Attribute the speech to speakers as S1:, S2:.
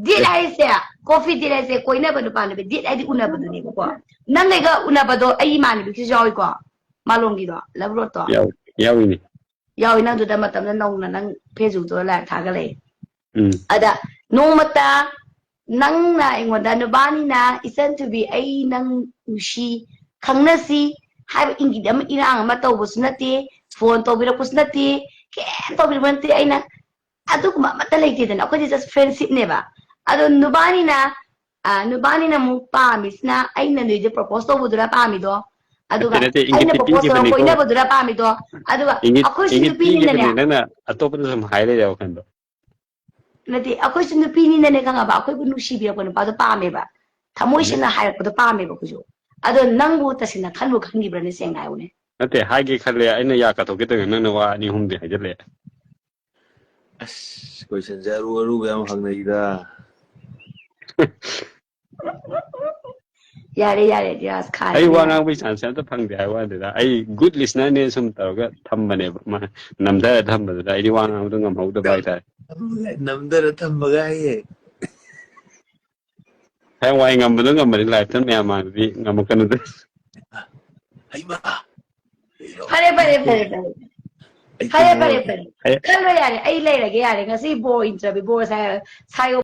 S1: did I say coffee did I say koi na banu pan be did I di una banu ni ko nang le ga una bado ai man bi ki joy ko malong gi do labro to
S2: yaw ni
S1: yaw ina do da matam na nong na nang facebook to la tha ga le
S2: mm
S1: ada no mata nang na ingoda no bani na isan to be ai nang ushi khangna si hai ingi dam irang ma to bus nati phone to bi ra kus nati ke to bi banti ai na adu ma mata leke den ako just friendship ne ba ado nubani na mu pa misna ai na ne je propose to budura pa mi do adu ga ai na propose to ko ina budura pa mi do adu ga ako si nupi ni ne
S2: nana atop na sam haile jaw kan do
S1: nati ako si nupi ni ne ka nga ba ako bu nusi bi ko pa do pa me ba thamoi sina hai ko do pa me ba ko jo ado nangbu tasina khanbu khangi bra ne seng ai une
S2: nate hage khalle aina ya ka to ke nana wa ni hum de hajale
S3: as question jaru yam hangnai da
S1: yare just khai
S2: ai wa ngang bi chan sam ta phang de ai wa de da ai good listener ne sum tar ga tham bane ma namda tham ba da ai wa ngang do ngam hau da bai ta
S3: namdara thambaga ye
S2: hai wa ngam ba ngam ba life tan me ma bi ngam kan da
S3: ai ba
S1: pare kallo yare ai lai rage yare ngasi bo interview bo sai